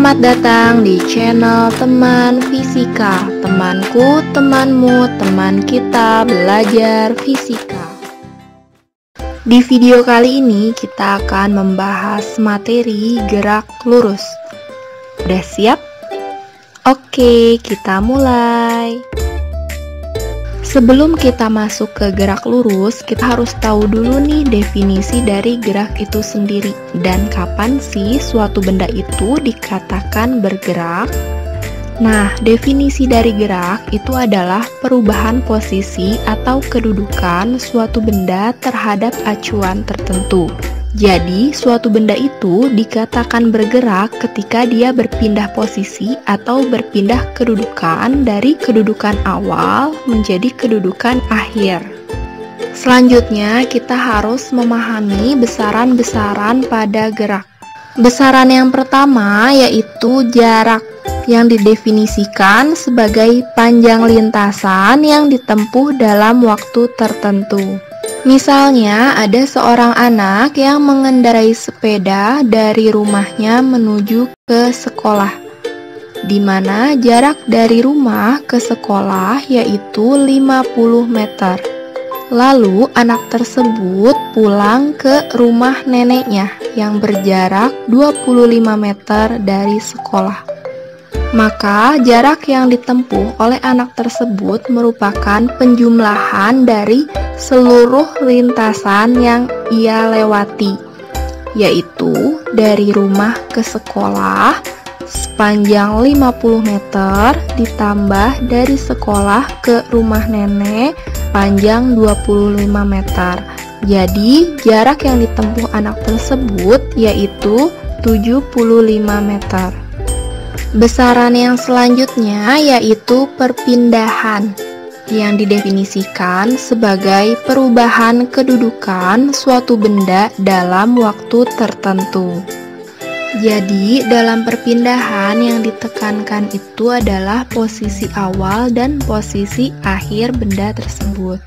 Selamat datang di channel Teman Fisika. Temanku, temanmu, teman kita belajar fisika. Di video kali ini kita akan membahas materi gerak lurus. Udah siap? Oke, kita mulai. Sebelum kita masuk ke gerak lurus, kita harus tahu dulu nih definisi dari gerak itu sendiri. Dan kapan sih suatu benda itu dikatakan bergerak? Nah, definisi dari gerak itu adalah perubahan posisi atau kedudukan suatu benda terhadap acuan tertentu. Jadi, suatu benda itu dikatakan bergerak ketika dia berpindah posisi atau berpindah kedudukan dari kedudukan awal menjadi kedudukan akhir. Selanjutnya, kita harus memahami besaran-besaran pada gerak. Besaran yang pertama yaitu jarak, yang didefinisikan sebagai panjang lintasan yang ditempuh dalam waktu tertentu. Misalnya, ada seorang anak yang mengendarai sepeda dari rumahnya menuju ke sekolah, di mana jarak dari rumah ke sekolah yaitu 50 meter. Lalu, anak tersebut pulang ke rumah neneknya yang berjarak 25 meter dari sekolah. Maka, jarak yang ditempuh oleh anak tersebut merupakan penjumlahan dari seluruh lintasan yang ia lewati, yaitu dari rumah ke sekolah sepanjang 50 meter ditambah dari sekolah ke rumah nenek panjang 25 meter. Jadi, jarak yang ditempuh anak tersebut yaitu 75 meter. Besaran yang selanjutnya yaitu perpindahan, yang didefinisikan sebagai perubahan kedudukan suatu benda dalam waktu tertentu. Jadi, dalam perpindahan yang ditekankan itu adalah posisi awal dan posisi akhir benda tersebut.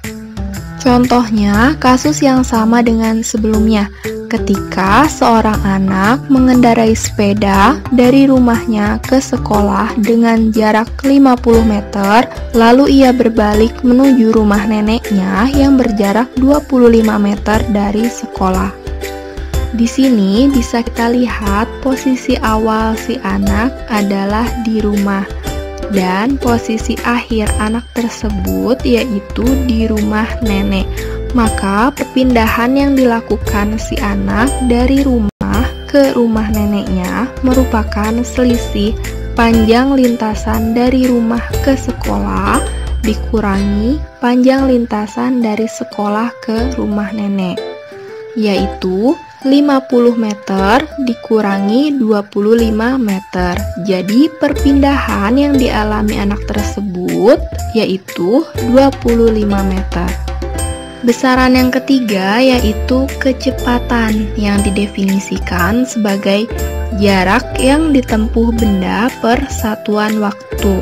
Contohnya, kasus yang sama dengan sebelumnya, ketika seorang anak mengendarai sepeda dari rumahnya ke sekolah dengan jarak 50 meter, lalu ia berbalik menuju rumah neneknya yang berjarak 25 meter dari sekolah. Di sini bisa kita lihat posisi awal si anak adalah di rumah, dan posisi akhir anak tersebut yaitu di rumah nenek. Maka perpindahan yang dilakukan si anak dari rumah ke rumah neneknya merupakan selisih panjang lintasan dari rumah ke sekolah dikurangi panjang lintasan dari sekolah ke rumah nenek, yaitu 50 meter dikurangi 25 meter. Jadi perpindahan yang dialami anak tersebut yaitu 25 meter. Besaran yang ketiga yaitu kecepatan, yang didefinisikan sebagai jarak yang ditempuh benda per satuan waktu.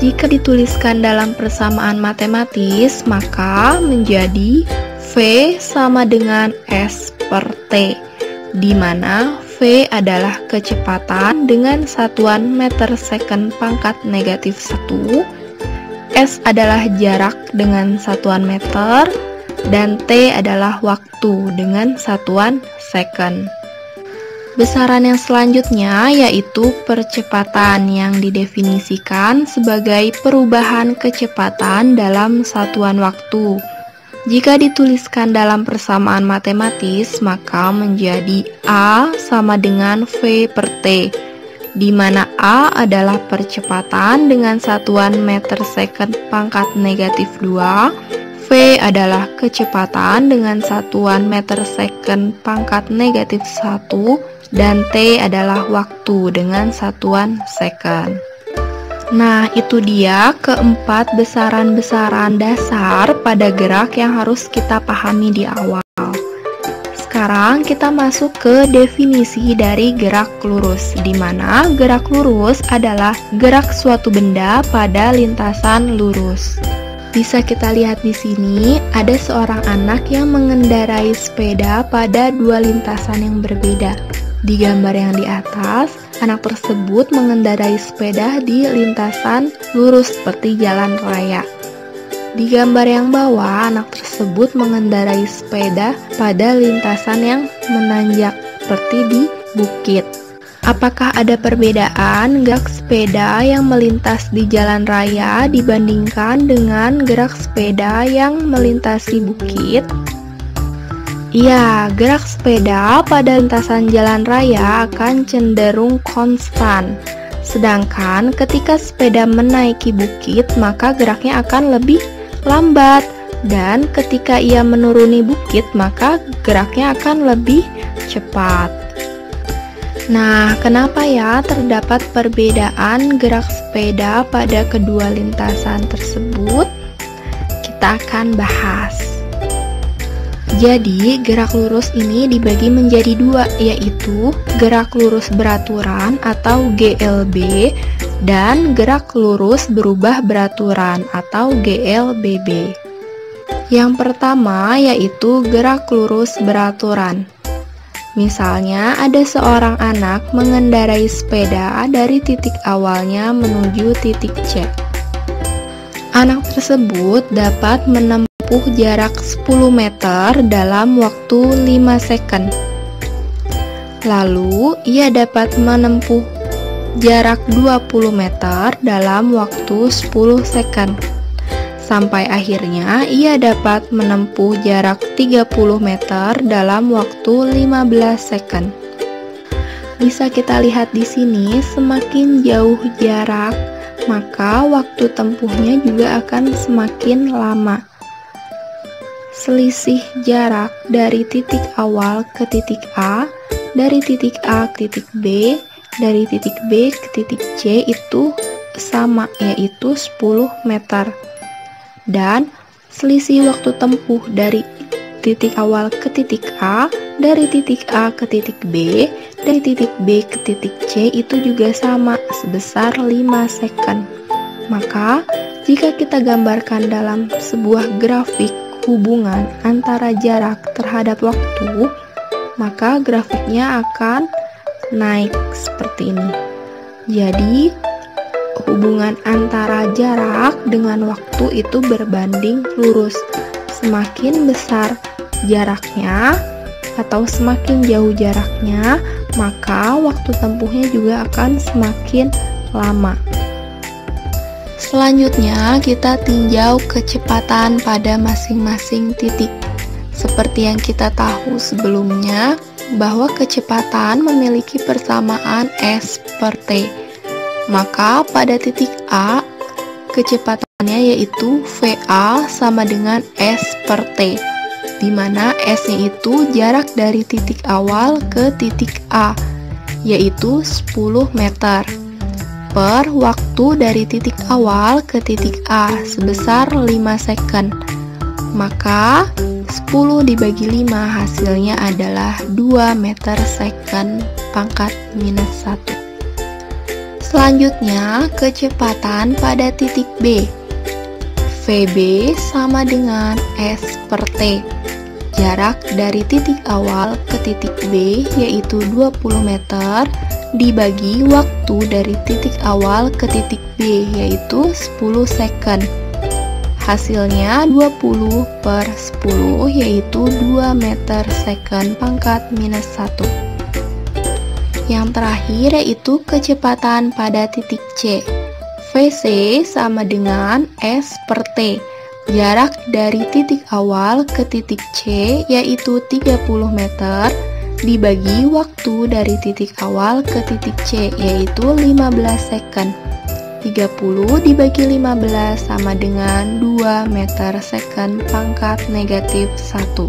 Jika dituliskan dalam persamaan matematis, maka menjadi V sama dengan S per T, di mana V adalah kecepatan dengan satuan meter second pangkat negatif 1, S adalah jarak dengan satuan meter, dan T adalah waktu dengan satuan second. Besaran yang selanjutnya yaitu percepatan, yang didefinisikan sebagai perubahan kecepatan dalam satuan waktu. Jika dituliskan dalam persamaan matematis, maka menjadi A sama dengan V per T, di mana A adalah percepatan dengan satuan meter second pangkat negatif 2, V adalah kecepatan dengan satuan meter second pangkat negatif 1, dan T adalah waktu dengan satuan second. Nah, itu dia keempat besaran-besaran dasar pada gerak yang harus kita pahami di awal. Sekarang kita masuk ke definisi dari gerak lurus, di mana gerak lurus adalah gerak suatu benda pada lintasan lurus. Bisa kita lihat di sini, ada seorang anak yang mengendarai sepeda pada dua lintasan yang berbeda. Di gambar yang di atas, Anak tersebut mengendarai sepeda di lintasan lurus seperti jalan raya. Di gambar yang bawah, anak tersebut mengendarai sepeda pada lintasan yang menanjak seperti di bukit. Apakah ada perbedaan gerak sepeda yang melintas di jalan raya dibandingkan dengan gerak sepeda yang melintasi bukit? Iya, gerak sepeda pada lintasan jalan raya akan cenderung konstan. Sedangkan ketika sepeda menaiki bukit, maka geraknya akan lebih lambat, dan ketika ia menuruni bukit maka geraknya akan lebih cepat. Nah, kenapa ya terdapat perbedaan gerak sepeda pada kedua lintasan tersebut? Kita akan bahas. Jadi, gerak lurus ini dibagi menjadi dua, yaitu gerak lurus beraturan atau GLB dan gerak lurus berubah beraturan atau GLBB. Yang pertama yaitu gerak lurus beraturan. Misalnya ada seorang anak mengendarai sepeda dari titik awalnya menuju titik C. Anak tersebut dapat menempuh jarak 10 meter dalam waktu 5 second. Lalu ia dapat menempuh jarak 20 meter dalam waktu 10 second. Sampai akhirnya ia dapat menempuh jarak 30 meter dalam waktu 15 second. Bisa kita lihat di sini, semakin jauh jarak, maka waktu tempuhnya juga akan semakin lama. Selisih jarak dari titik awal ke titik A, dari titik A ke titik B, dari titik B ke titik C itu sama, yaitu 10 meter. Dan selisih waktu tempuh dari titik awal ke titik A, dari titik A ke titik B, dari titik B ke titik C itu juga sama, sebesar 5 second. Maka, jika kita gambarkan dalam sebuah grafik hubungan antara jarak terhadap waktu, maka grafiknya akan naik seperti ini. Jadi, hubungan antara jarak dengan waktu itu berbanding lurus. Semakin besar jaraknya atau semakin jauh jaraknya, maka waktu tempuhnya juga akan semakin lama. Selanjutnya, kita tinjau kecepatan pada masing-masing titik. Seperti yang kita tahu sebelumnya, bahwa kecepatan memiliki persamaan S per T. Maka pada titik A, kecepatannya yaitu VA sama dengan S per T, di mana S-nya itu jarak dari titik awal ke titik A, yaitu 10 meter, per waktu dari titik awal ke titik A sebesar 5 second. Maka 10 dibagi 5 hasilnya adalah 2 meter second pangkat minus 1. Selanjutnya, kecepatan pada titik B. VB sama dengan S per T. Jarak dari titik awal ke titik B yaitu 20 meter dibagi waktu dari titik awal ke titik B yaitu 10 second. Hasilnya 20 per 10 yaitu 2 meter second pangkat minus 1. Yang terakhir yaitu kecepatan pada titik C. VC sama dengan S per T. Jarak dari titik awal ke titik C yaitu 30 meter dibagi waktu dari titik awal ke titik C yaitu 15 second. 30 dibagi 15 sama dengan 2 meter second pangkat negatif 1.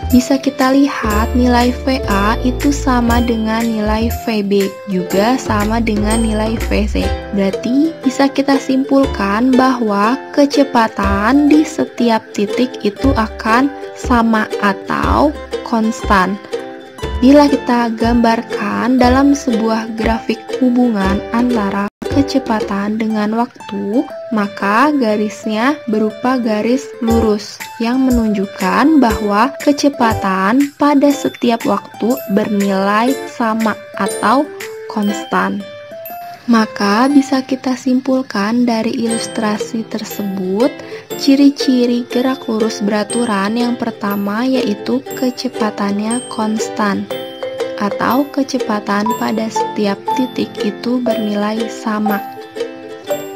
Bisa kita lihat nilai VA itu sama dengan nilai VB, juga sama dengan nilai VC. Berarti bisa kita simpulkan bahwa kecepatan di setiap titik itu akan sama atau konstan. Bila kita gambarkan dalam sebuah grafik hubungan antara kecepatan dengan waktu, maka garisnya berupa garis lurus yang menunjukkan bahwa kecepatan pada setiap waktu bernilai sama atau konstan. Maka bisa kita simpulkan dari ilustrasi tersebut, ciri-ciri gerak lurus beraturan yang pertama yaitu kecepatannya konstan, atau kecepatan pada setiap titik itu bernilai sama.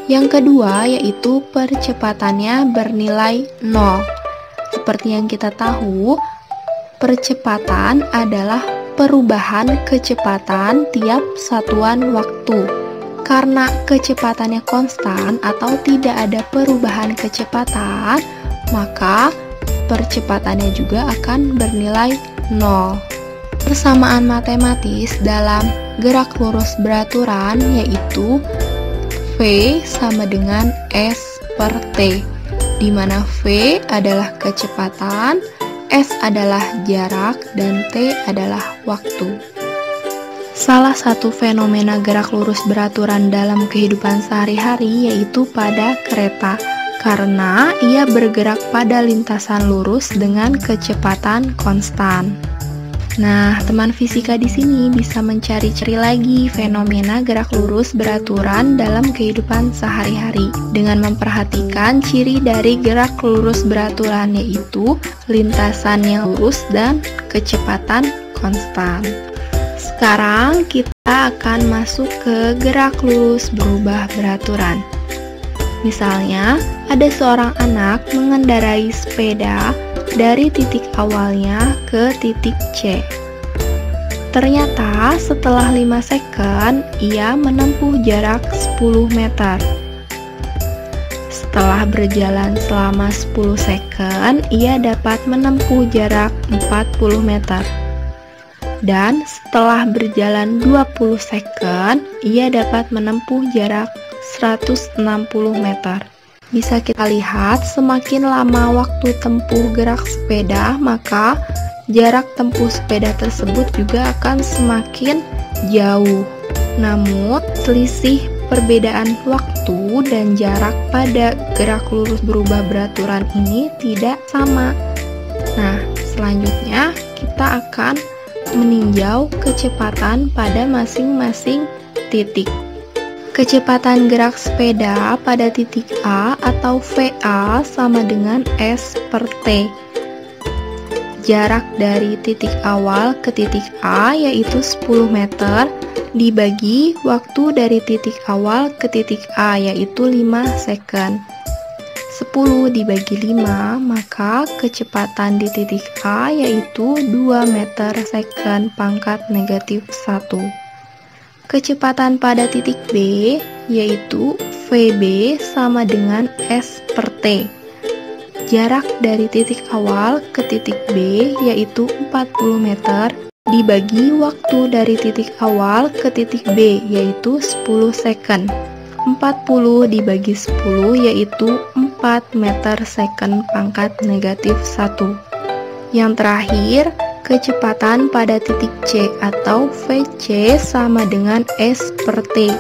Yang kedua yaitu percepatannya bernilai 0. Seperti yang kita tahu, percepatan adalah perubahan kecepatan tiap satuan waktu. Karena kecepatannya konstan atau tidak ada perubahan kecepatan, maka percepatannya juga akan bernilai 0. Persamaan matematis dalam gerak lurus beraturan yaitu V sama dengan S per T, di mana V adalah kecepatan, S adalah jarak, dan T adalah waktu. Salah satu fenomena gerak lurus beraturan dalam kehidupan sehari-hari yaitu pada kereta, karena ia bergerak pada lintasan lurus dengan kecepatan konstan. Nah, teman fisika di sini bisa mencari-cari lagi fenomena gerak lurus beraturan dalam kehidupan sehari-hari dengan memperhatikan ciri dari gerak lurus beraturan yaitu lintasan yang lurus dan kecepatan konstan. Sekarang kita akan masuk ke gerak lurus berubah beraturan. Misalnya, ada seorang anak mengendarai sepeda dari titik awalnya ke titik C. Ternyata setelah 5 second, ia menempuh jarak 10 meter. Setelah berjalan selama 10 second, ia dapat menempuh jarak 40 meter. Dan setelah berjalan 20 second, ia dapat menempuh jarak 160 meter. Bisa kita lihat, semakin lama waktu tempuh gerak sepeda, maka jarak tempuh sepeda tersebut juga akan semakin jauh. Namun, selisih perbedaan waktu dan jarak pada gerak lurus berubah beraturan ini tidak sama. Nah, selanjutnya kita akan meninjau kecepatan pada masing-masing titik. Kecepatan gerak sepeda pada titik A atau VA sama dengan S per T. Jarak dari titik awal ke titik A yaitu 10 meter dibagi waktu dari titik awal ke titik A yaitu 5 second. 10 dibagi 5, maka kecepatan di titik A yaitu 2 meter second pangkat negatif 1. Kecepatan pada titik B yaitu VB sama dengan S per T. Jarak dari titik awal ke titik B yaitu 40 meter dibagi waktu dari titik awal ke titik B yaitu 10 second. 40 dibagi 10 yaitu 4 meter second pangkat negatif 1. Yang terakhir, kecepatan pada titik C atau VC sama dengan S per T.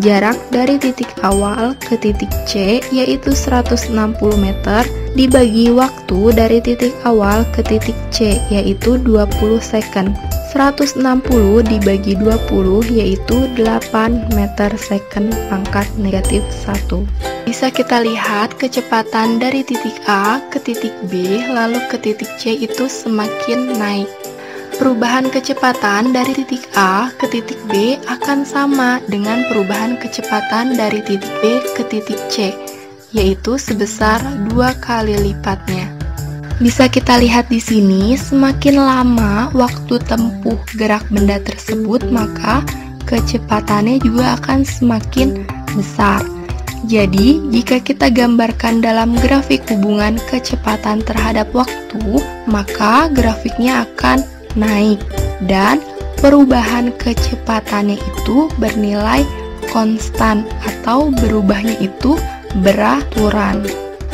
Jarak dari titik awal ke titik C yaitu 160 meter dibagi waktu dari titik awal ke titik C yaitu 20 second. 160 dibagi 20 yaitu 8 meter second pangkat negatif 1. Bisa kita lihat kecepatan dari titik A ke titik B lalu ke titik C itu semakin naik. Perubahan kecepatan dari titik A ke titik B akan sama dengan perubahan kecepatan dari titik B ke titik C, yaitu sebesar 2 kali lipatnya. Bisa kita lihat di sini, semakin lama waktu tempuh gerak benda tersebut, maka kecepatannya juga akan semakin besar. Jadi, jika kita gambarkan dalam grafik hubungan kecepatan terhadap waktu, maka grafiknya akan naik dan perubahan kecepatannya itu bernilai konstan atau berubahnya itu beraturan.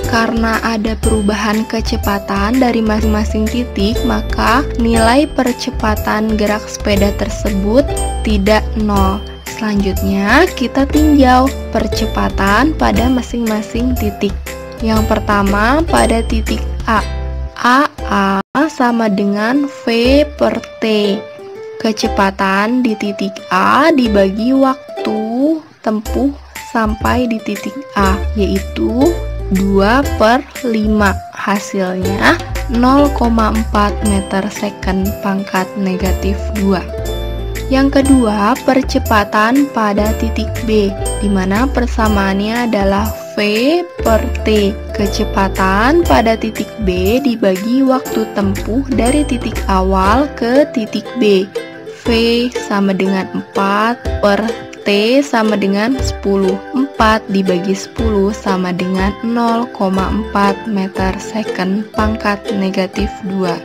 Karena ada perubahan kecepatan dari masing-masing titik, maka nilai percepatan gerak sepeda tersebut tidak nol. Selanjutnya, kita tinjau percepatan pada masing-masing titik. Yang pertama, pada titik A. A sama dengan V per T. kecepatan di titik A dibagi waktu tempuh sampai di titik A, yaitu 2/5. Hasilnya 0,4 meter second pangkat negatif 2. Yang kedua, percepatan pada titik B, di mana persamaannya adalah V/T. Kecepatan pada titik B dibagi waktu tempuh dari titik awal ke titik B. V sama dengan 4 per T sama dengan 10. 4 dibagi 10 sama dengan 0,4 meter second pangkat negatif 2.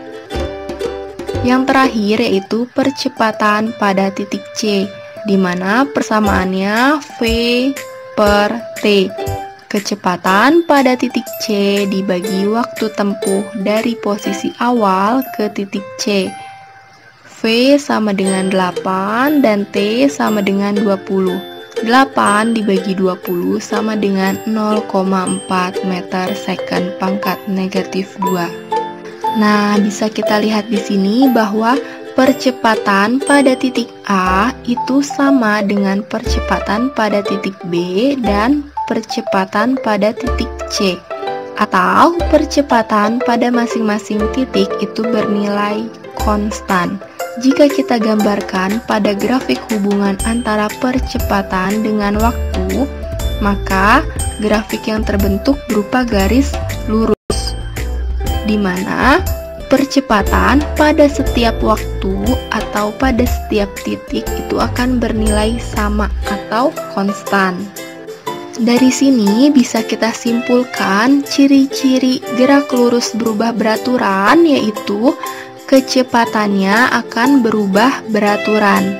Yang terakhir yaitu percepatan pada titik C, di mana persamaannya V/T. Kecepatan pada titik C dibagi waktu tempuh dari posisi awal ke titik C. V sama dengan 8 dan T sama dengan 20. 8 dibagi 20 sama dengan 0,4 meter second pangkat negatif 2. Nah, bisa kita lihat di sini bahwa percepatan pada titik A itu sama dengan percepatan pada titik B dan percepatan pada titik C, atau percepatan pada masing-masing titik itu bernilai konstan. Jika kita gambarkan pada grafik hubungan antara percepatan dengan waktu, maka grafik yang terbentuk berupa garis lurus, di mana percepatan pada setiap waktu atau pada setiap titik itu akan bernilai sama atau konstan. Dari sini bisa kita simpulkan ciri-ciri gerak lurus berubah beraturan, yaitu kecepatannya akan berubah beraturan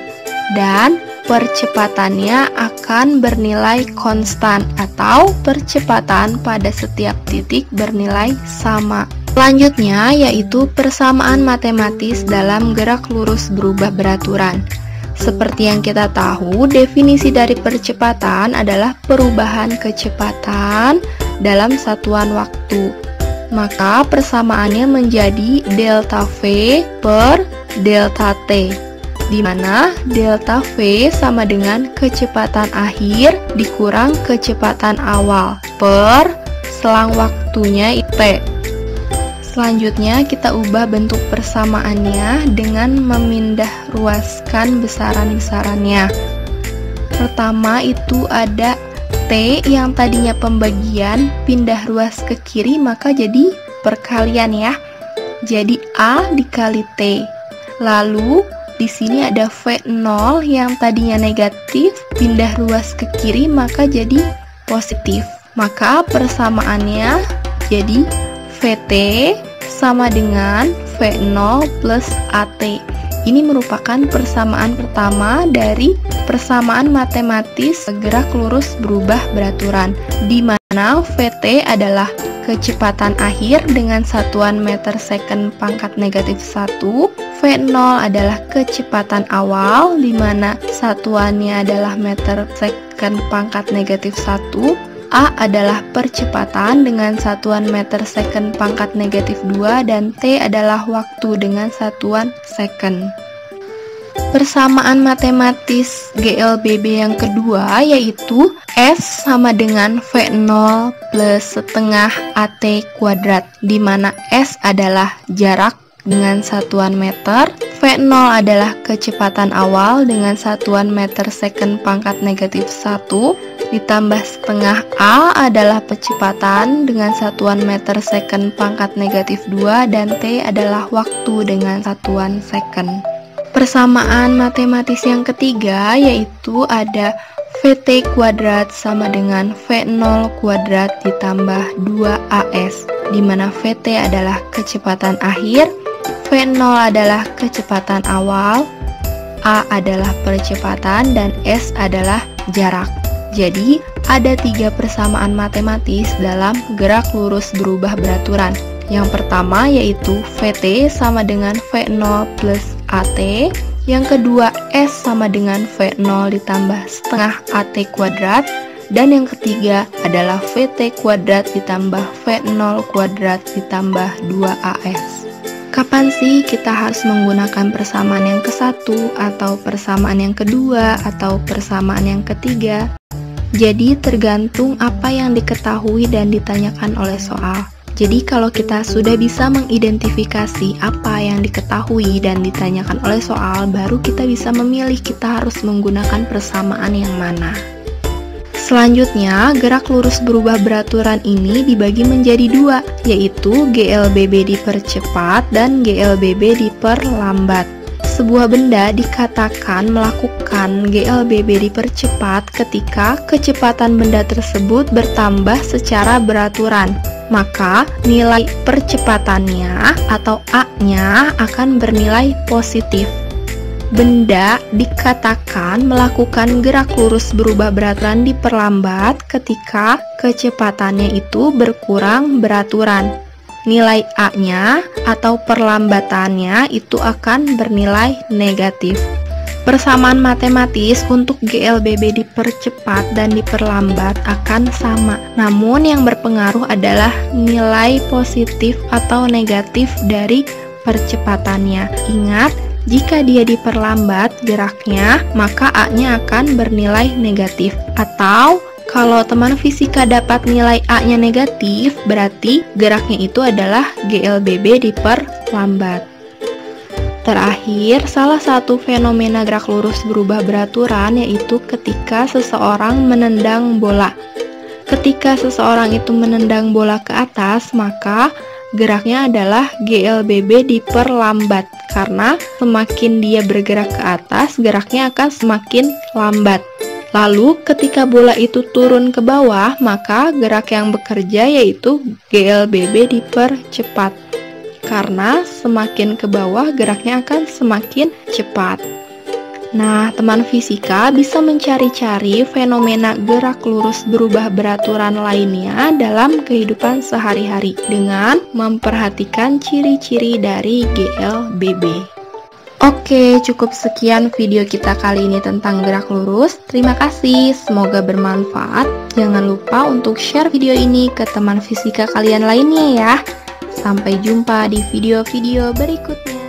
dan percepatannya akan bernilai konstan atau percepatan pada setiap titik bernilai sama. Selanjutnya yaitu persamaan matematis dalam gerak lurus berubah beraturan. Seperti yang kita tahu, definisi dari percepatan adalah perubahan kecepatan dalam satuan waktu. Maka persamaannya menjadi delta V per delta T, di mana delta V sama dengan kecepatan akhir dikurang kecepatan awal per selang waktunya T. Selanjutnya kita ubah bentuk persamaannya dengan memindah ruaskan besaran-besarannya. Pertama itu ada T yang tadinya pembagian, pindah ruas ke kiri maka jadi perkalian ya. Jadi A dikali T. Lalu di sini ada V0 yang tadinya negatif, pindah ruas ke kiri maka jadi positif. Maka persamaannya jadi VT sama dengan V0 plus AT. Ini merupakan persamaan pertama dari persamaan matematis gerak lurus berubah beraturan, di mana VT adalah kecepatan akhir dengan satuan meter second pangkat negatif 1, V0 adalah kecepatan awal di mana satuannya adalah meter second pangkat negatif 1, A adalah percepatan dengan satuan meter second pangkat negatif 2, dan T adalah waktu dengan satuan second. Persamaan matematis GLBB yang kedua yaitu S sama dengan V0 plus setengah AT kuadrat, di mana S adalah jarak dengan satuan meter, V0 adalah kecepatan awal dengan satuan meter second pangkat negatif 1, ditambah setengah A adalah kecepatan dengan satuan meter second pangkat negatif 2, dan T adalah waktu dengan satuan second. Persamaan matematis yang ketiga yaitu ada VT kuadrat sama dengan V0 kuadrat ditambah 2AS, di mana VT adalah kecepatan akhir, V0 adalah kecepatan awal, A adalah percepatan, dan S adalah jarak. Jadi, ada 3 persamaan matematis dalam gerak lurus berubah beraturan. Yang pertama yaitu VT sama dengan V0 plus AT. Yang kedua S sama dengan V0 ditambah setengah AT kuadrat. Dan yang ketiga adalah VT kuadrat ditambah V0 kuadrat ditambah 2AS. Kapan sih kita harus menggunakan persamaan yang ke-1 atau persamaan yang kedua atau persamaan yang ketiga? Jadi tergantung apa yang diketahui dan ditanyakan oleh soal. Jadi kalau kita sudah bisa mengidentifikasi apa yang diketahui dan ditanyakan oleh soal, baru kita bisa memilih kita harus menggunakan persamaan yang mana. Selanjutnya, gerak lurus berubah beraturan ini dibagi menjadi dua, yaitu GLBB dipercepat dan GLBB diperlambat. Sebuah benda dikatakan melakukan GLBB dipercepat ketika kecepatan benda tersebut bertambah secara beraturan. Maka nilai percepatannya atau A-nya akan bernilai positif. Benda dikatakan melakukan gerak lurus berubah beraturan diperlambat ketika kecepatannya itu berkurang beraturan. Nilai A-nya atau perlambatannya itu akan bernilai negatif. Persamaan matematis untuk GLBB dipercepat dan diperlambat akan sama. Namun yang berpengaruh adalah nilai positif atau negatif dari percepatannya. Ingat, jika dia diperlambat geraknya, maka A-nya akan bernilai negatif. Atau kalau teman fisika dapat nilai A-nya negatif, berarti geraknya itu adalah GLBB diperlambat. Terakhir, salah satu fenomena gerak lurus berubah beraturan yaitu ketika seseorang menendang bola. Ketika seseorang itu menendang bola ke atas, maka geraknya adalah GLBB diperlambat, karena semakin dia bergerak ke atas, geraknya akan semakin lambat. Lalu ketika bola itu turun ke bawah, maka gerak yang bekerja yaitu GLBB dipercepat, karena semakin ke bawah geraknya akan semakin cepat. Nah, teman fisika bisa mencari-cari fenomena gerak lurus berubah beraturan lainnya dalam kehidupan sehari-hari dengan memperhatikan ciri-ciri dari GLBB. Oke, cukup sekian video kita kali ini tentang gerak lurus. Terima kasih, semoga bermanfaat. Jangan lupa untuk share video ini ke teman fisika kalian lainnya ya. Sampai jumpa di video-video berikutnya.